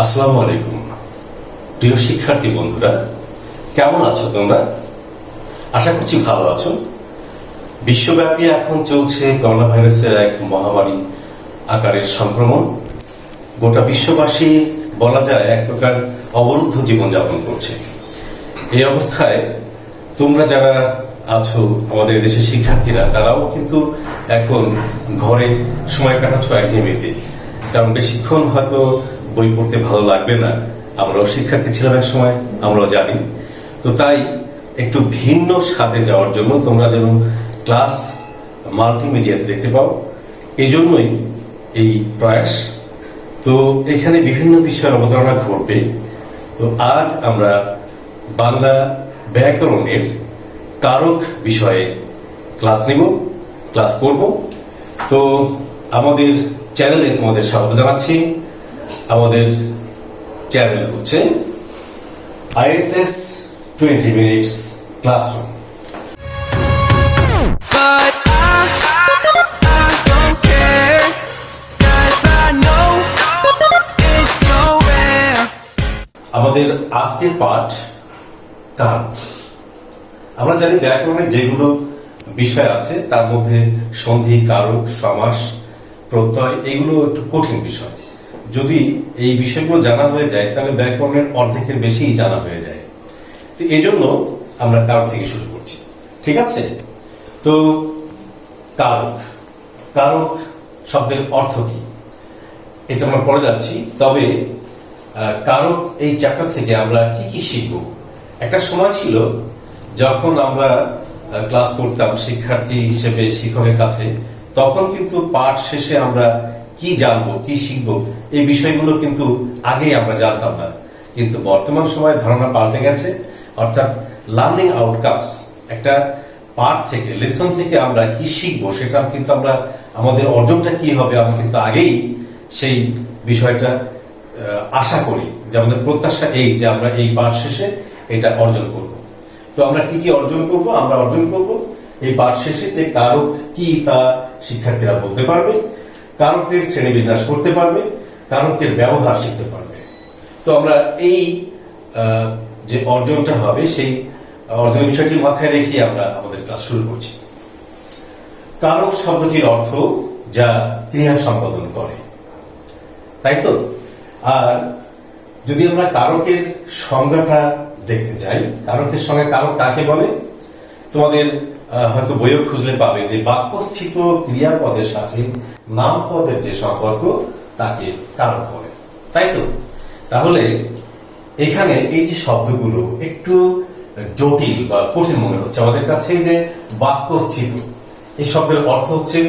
আসসালামু আলাইকুম প্রিয় শিক্ষার্থী বন্ধুরা, কেমন আছো তোমরা? আশা করছি ভালো আছো। বিশ্বব্যাপী এখন চলছে করোনা ভাইরাসের এক মহামারী আকারের সংক্রমণ। গোটা বিশ্ববাসী বলা যায় এক প্রকার অবরুদ্ধ জীবনযাপন করছে। এই অবস্থায় তোমরা যারা আছো, আমাদের দেশের শিক্ষার্থীরা, তারাও কিন্তু এখন ঘরে সময় কাটাচ্ছ একঘেয়েমিতে। কারণ বেশিক্ষণ হয়তো বই পড়তে ভালো লাগবে না। আমরাও শিক্ষার্থী ছিলাম এক সময়, আমরাও জানি। তো তাই একটু ভিন্ন স্বাদে যাওয়ার জন্য তোমরা যেন ক্লাস মাল্টিমিডিয়াতে দেখতে পাও, এই জন্যই এই প্রয়াস। তো এখানে বিভিন্ন বিষয়ের অবতারণা ঘটবে। তো আজ আমরা বাংলা ব্যাকরণের কারক বিষয়ে ক্লাস নিব, ক্লাস করব। তো আমাদের চ্যানেলে তোমাদের স্বাগত জানাচ্ছি। আমাদের চ্যানেল হচ্ছে ISS 20 মিনিটস ক্লাসরুম। আমাদের আজকের পাঠ কারক। আমরা জানি ব্যাকরণের যেগুলো বিষয় আছে তার মধ্যে সন্ধি, কারক, সমাস, প্রত্যয় এগুলো একটু কঠিন বিষয়। যদি এই বিষয়গুলো জানা হয়ে যায় তাহলে ব্যাকরণের অর্ধেকের বেশি জানা হয়ে যায়। তো এই জন্য আমরা কারক থেকে শুরু করছি, ঠিক আছে? তো কারক, কারক শব্দের অর্থ কি এটা আমরা পড়ে যাচ্ছি। তবে কারক এই চ্যাপ্টার থেকে আমরা কি কি শিখব? একটা সময় ছিল যখন আমরা ক্লাস করতাম শিক্ষার্থী হিসেবে শিক্ষকের কাছে, তখন কিন্তু পাঠ শেষে আমরা কি জানবো, কি শিখবো, এই বিষয়গুলো কিন্তু আগেই আমরা জানতাম না। কিন্তু বর্তমান সময়ে ধারণা পাল্টে গেছে। অর্থাৎ লার্নিং আউটকামস, একটা পাঠ থেকে, লেসন থেকে আমরা কি শিখবো সেটা কিন্তু আমরা, আমাদের অর্জনটা কি হবে, আমরা কিন্তু আগেই সেই বিষয়টা আশা করি, যে আমাদের প্রত্যাশা এই যে আমরা এই পাঠ শেষে এটা অর্জন করব। তো আমরা কি কি অর্জন করব? আমরা অর্জন করব এই পাঠ শেষে যে কারক কি তা শিক্ষার্থীরা বলতে পারবে, কারকের শ্রেণীবিন্যাস করতে পারবে, কারকের ব্যবহার শিখতে পারবে। তো আমরা এই যে অর্জনটা হবে সেই অর্জন বিষয়টি মাথায় রেখে আমরা আমাদের ক্লাস শুরু করছি। কারক শব্দটির অর্থ যা ক্রিয়া সম্পাদন করে, তাই তো? আর যদি আমরা কারকের সংজ্ঞাটা দেখতে যাই, কারকের সঙ্গে কারক কাকে বলে? তোমাদের হয়তো বইও খুঁজলে পাবে যে বাক্যস্থিত ক্রিয়াপদের সাথে নামপদের যে সম্পর্ক তাকে কারক বলে, তাই তো? তাহলে এখানে এই যে শব্দগুলো একটু জটিল বা কঠিন মনে হচ্ছে আমাদের কাছে। যে বাক্যস্থিত, এই শব্দের অর্থ হচ্ছে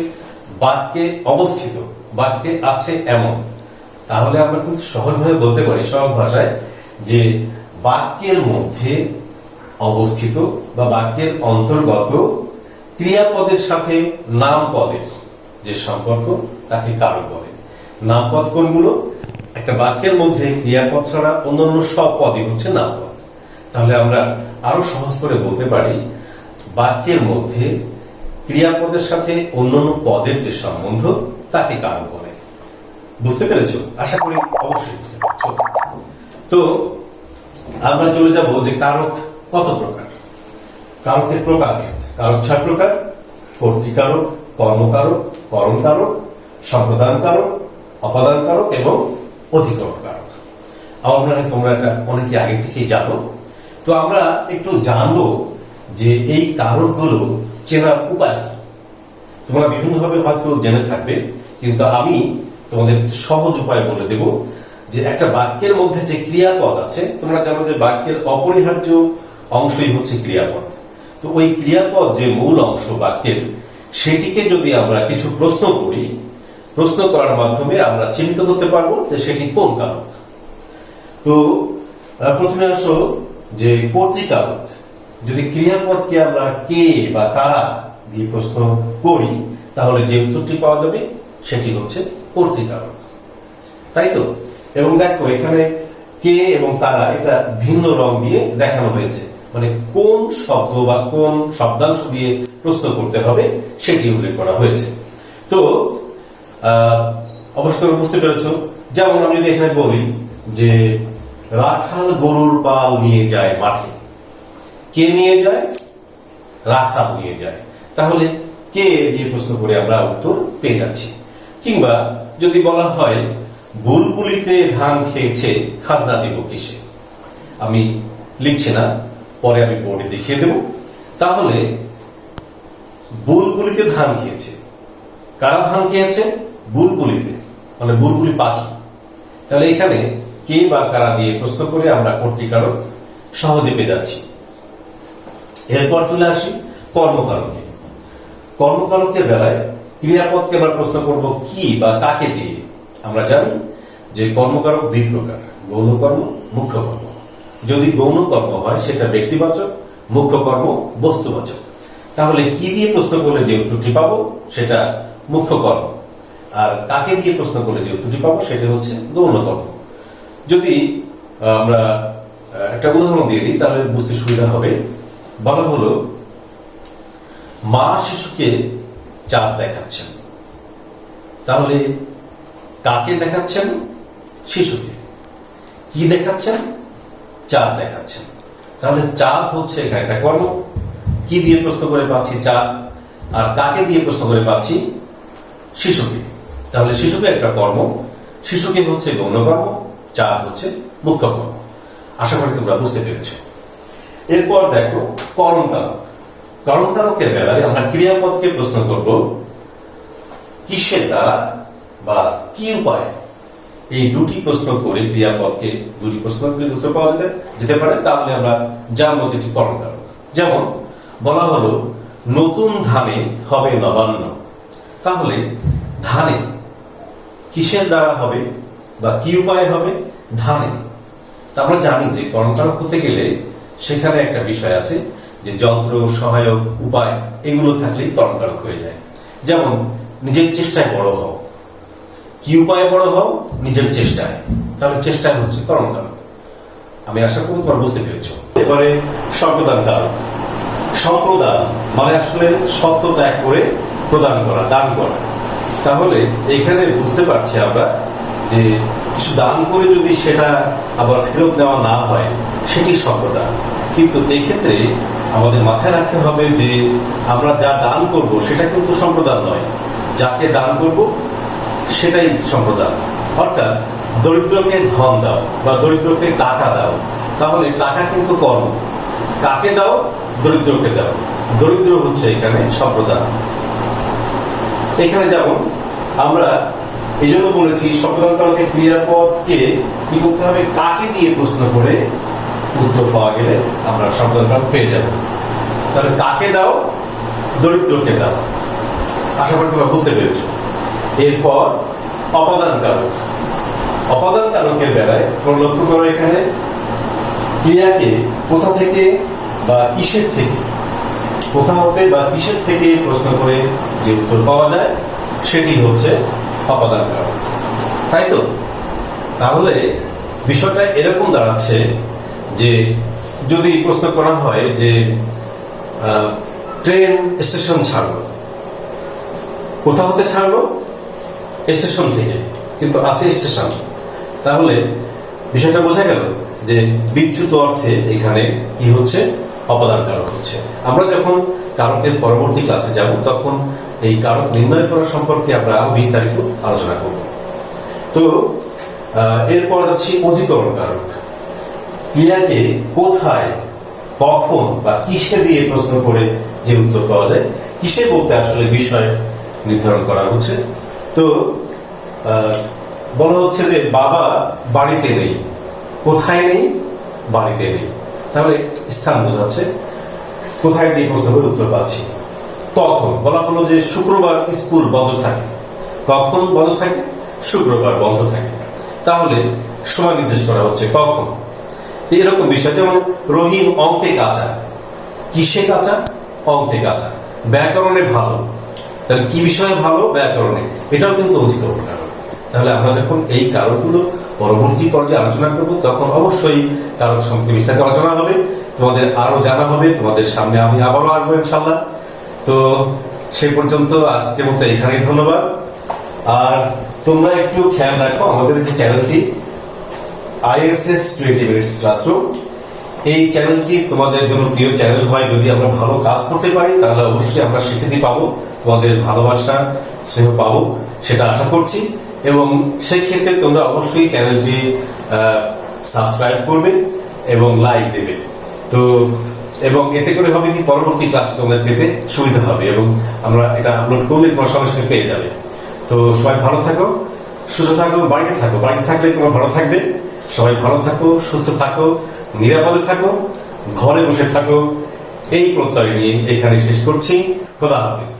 বাক্যে অবস্থিত, বাক্যে আছে এমন। তাহলে আমরা কিন্তু সহজভাবে বলতে পারি, সহজ ভাষায়, যে বাক্যের মধ্যে অবস্থিত বা বাক্যের অন্তর্গত ক্রিয়াপদের সাথে নামপদের যে সম্পর্ক তাকে কারক বলে। নামপদ কোনগুলো? একটা বাক্যের মধ্যে ক্রিয়াপদ ছাড়া অন্যান্য সব পদই হচ্ছে নামপদ। তাহলে আমরা আরো সহজ করে বলতে পারি, বাক্যের মধ্যে ক্রিয়াপদের সাথে অন্যান্য পদের যে সম্বন্ধ তাকে কারক বলে। বুঝতে পেরেছো? আশা করি অবশ্যই বুঝতে পেরেছো। তো আমরা চলে যাব যে কারক কত প্রকার। কারকের প্রকার, কারক 6 প্রকার: কর্তৃকারক, কর্মকারক, করণকারক, সম্প্রদান কারক, অপাদান কারক এবং অধিকরণ কারক। আমার মনে হয় তোমরা এটা অনেকে আগে থেকেই জানো। তো আমরা একটু জানবো যে এই কারকগুলো চেনার উপায় কি। তোমরা বিভিন্নভাবে হয়তো জেনে থাকবে, কিন্তু আমি তোমাদের সহজ উপায় বলে দেব। যে একটা বাক্যের মধ্যে যে ক্রিয়াপদ আছে, তোমরা জানো যে বাক্যের অপরিহার্য অংশই হচ্ছে ক্রিয়াপদ। তো ওই ক্রিয়াপদ যে মূল অংশ বাক্যের, সেটিকে যদি আমরা কিছু প্রশ্ন করি, প্রশ্ন করার মাধ্যমে আমরা চিহ্নিত করতে পারবো যে সেটি কোন কারক। তো প্রথমে আসো যে কর্তৃকারক। যদি ক্রিয়াপদকে আমরা কে বা কারা দিয়ে প্রশ্ন করি, তাহলে যে উত্তরটি পাওয়া যাবে সেটি হচ্ছে কর্তৃকারক, তাই তো? এবং দেখো এখানে কে এবং কারা এটা ভিন্ন রং দিয়ে দেখানো হয়েছে, মানে কোন শব্দ বা কোন শব্দাংশ দিয়ে প্রশ্ন করতে হবে সেটি উল্লেখ করা হয়েছে। তো অবশ্য বুঝতে পেরেছো। যেমন আমি যদি এখানে বলি যে রাখাল গরুর পাল নিয়ে যায় মাঠে। কে নিয়ে যায়? রাখাল নিয়ে যায়। তাহলে কে দিয়ে প্রশ্ন করে আমরা উত্তর পেয়ে যাচ্ছি। কিংবা যদি বলা হয় বুলবুলিতে ধান খেয়েছে, খাজনা দিব কিসে? আমি লিখছি না, পরে আমি বোর্ডে দেখিয়ে দেব। তাহলে বুলবুলিতে ধান খেয়েছে, কারা ধান খেয়েছে? বুলবুলিতে, মানে বুলবুলি পাখি। তাহলে এখানে কে বা কারা দিয়ে প্রশ্ন করে আমরা কর্তৃকারক সহজে পেয়ে যাচ্ছি। এরপর চলে আসি কর্মকারকে। কর্মকারকের বেলায় ক্রিয়াপদকে আমরা প্রশ্ন করব কি বা কাকে দিয়ে। আমরা জানি যে কর্মকারক দুই প্রকার, গৌণ কর্ম, মুখ্য কর্ম। যদি গৌণ কর্ম হয় সেটা ব্যক্তিবাচক, মুখ্য কর্ম বস্তুবাচক। তাহলে কি দিয়ে প্রশ্ন করলে যে উত্তরটি পাবো সেটা মুখ্য কর্ম, আর কাকে দিয়ে প্রশ্ন করলে যে উত্তরটি পাবো সেটা হচ্ছে গৌণ কর্ম। যদি আমরা একটা উদাহরণ দিয়ে দিই তাহলে বুঝতে সুবিধা হবে। বলা হলো মা শিশুকে চাঁদ দেখাচ্ছেন। তাহলে কাকে দেখাচ্ছেন? শিশুকে। কি দেখাচ্ছেন? চাঁদ দেখাচ্ছেন। তাহলে চাঁদ হচ্ছে এখানে একটা কর্ম। কি দিয়ে প্রশ্ন করে পাচ্ছি? চাঁদ। আর কাকে দিয়ে প্রশ্ন করে পাচ্ছি? শিশুকে। তাহলে শিশুকে একটা কর্ম, শিশুকে হচ্ছে গৌণ কর্ম, চাঁদ হচ্ছে মুখ্য কর্ম। আশা করি তোমরা বুঝতে পেরেছ। এরপর দেখো করণকারক। করণকারকের বেলায় আমরা ক্রিয়াপদকে প্রশ্ন করব কিসের দ্বারা বা কি উপায়ে। এই দুটি প্রশ্ন করে ক্রিয়াপদকে দুটি প্রশ্ন করে উত্তর পাওয়া যেতে পারে, তাহলে আমরা জানবো যেটি করণকারক। যেমন বলা হলো নতুন ধানে হবে নবান্ন। তাহলে ধানে কিসের দ্বারা হবে বা কি উপায়ে হবে? ধানে। তা আমরা জানি যে করণকারক হতে গেলে সেখানে একটা বিষয় আছে যে যন্ত্র, সহায়ক, উপায় এগুলো থাকলেই করণকারক হয়ে যায়। যেমন নিজের চেষ্টায় বড় হও। কি উপায়ে বড় হও? নিজের চেষ্টায়। তাহলে চেষ্টায় হচ্ছে করণকারক। আমি আশা করি তোমরা বুঝতে পেরেছ। এবারে সম্প্রদান কারক। সম্প্রদান মানে আসলে সত্য ত্যাগ করে প্রদান করা, দান করা। তাহলে এখানে বুঝতে পারছি আমরা যে কিছু দান করে যদি সেটা আবার ফেরত নেওয়া না হয় সেটি সম্প্রদান। কিন্তু এই ক্ষেত্রে আমাদের মাথায় রাখতে হবে যে আমরা যা দান করব সেটা কিন্তু সম্প্রদান নয়, যাকে দান করব সেটাই সম্প্রদান। অর্থাৎ দরিদ্রকে ধন দাও বা দরিদ্রকে টাকা দাও, তাহলে টাকা কিন্তু কর্ম। কাকে দাও? দরিদ্রকে দাও। দরিদ্র হচ্ছে এখানে সম্প্রদান। এখানে যেমন আমরা এই জন্য বলেছি সম্প্রদানকারকে ক্রিয়াপদকে কি করতে হবে? কাকে দিয়ে প্রশ্ন করে উত্তর পাওয়া গেলে আমরা সম্প্রদানকারক পেয়ে যাব। তাহলে কাকে দাও? দরিদ্রকে দাও। আশা করি তোমরা বুঝতে পেরেছ। এরপর অপাদানকারক। অপাদানকারকের বেলায় তোমরা লক্ষ্য করো এখানে ক্রিয়াকে কোথা থেকে বা কিসের থেকে, কোথা হতে বা কিসের থেকে প্রশ্ন করে যে উত্তর পাওয়া যায় সেটি হচ্ছে অপাদানকারক, তাই তো? তাহলে বিষয়টা এরকম দাঁড়াচ্ছে যে যদি প্রশ্ন করা হয় যে ট্রেন স্টেশন ছাড়লো, কোথা হতে ছাড়লো? স্টেশন থেকে, কিন্তু আছে স্টেশন। তাহলে বিষয়টা বোঝা গেল যে বিচ্যুত অর্থে এখানে কি হচ্ছে? অপাদানকারক হচ্ছে। আমরা যখন কারকের পরবর্তী ক্লাসে যাব তখন এই কারক নির্ণয় করা সম্পর্কে আমরা আরো বিস্তারিত আলোচনা করব। তো এরপর যাচ্ছি অধিকরণ কারক। ক্রিয়াকে কোথায়, কখন বা কিসে দিয়ে প্রশ্ন করে যে উত্তর পাওয়া যায়। কিসে বলতে আসলে বিষয় নির্ধারণ করা হচ্ছে। তো বলা হচ্ছে যে বাবা বাড়িতে নেই। কোথায় নেই? বাড়িতে নেই। তাহলে স্থান বোঝাচ্ছে। কোথায় দিয়ে প্রশ্ন করে উত্তর পাচ্ছি। কখন বলা হলো যে শুক্রবার স্কুল বন্ধ থাকে। কখন বন্ধ থাকে? শুক্রবার বন্ধ থাকে। তাহলে সময় নির্দেশ করা হচ্ছে কখন। এরকম বিষয় যেমন রহিম অঙ্কে কাঁচা। কিসে কাঁচা? অঙ্কে কাঁচা। ব্যাকরণে ভালো। তাহলে কি বিষয়ে ভালো? ব্যাকরণে। এটাও কিন্তু অধিকরণ কারক। তাহলে আমরা যখন এই কারকগুলো পরবর্তী পর্যায়ে আলোচনা করব তখন অবশ্যই কারক সম্পর্কে বিস্তারিত আলোচনা হবে, তোমাদের আরো জানা হবে। তোমাদের সামনে আমি আবারও আসবো ইনশাল্লাহ। তো সে পর্যন্ত আজকের মতো এখানেই ধন্যবাদ। আর তোমরা একটু খেয়াল রাখো আমাদের যে চ্যানেলটি ISS 20 মিনিটস ক্লাসরুম। এই চ্যানেলটি তোমাদের জন্য প্রিয় চ্যানেল হয়। যদি আমরা ভালো কাজ করতে পারি তাহলে অবশ্যই আমরা স্বীকৃতি পাবো, তোমাদের ভালোবাসা স্নেহ পাবো, সেটা আশা করছি। এবং সেই ক্ষেত্রে তোমরা অবশ্যই চ্যানেলটি সাবস্ক্রাইব করবে এবং লাইক দেবে। তো এবং এতে করে হবে কি, পরবর্তী ক্লাসটা তোমাদের পেতে সুবিধা হবে এবং আমরা এটা আপলোড করলে তোমার সঙ্গে সঙ্গে পেয়ে যাবে। তো সবাই ভালো থাকো, সুস্থ থাকো, বাড়িতে থাকো। বাড়িতে থাকলে তোমার ভালো থাকবে। সবাই ভালো থাকো, সুস্থ থাকো, নিরাপদে থাকো, ঘরে বসে থাকো, এই প্রত্যয় নিয়ে এখানে শেষ করছি। খোদা হাফেজ।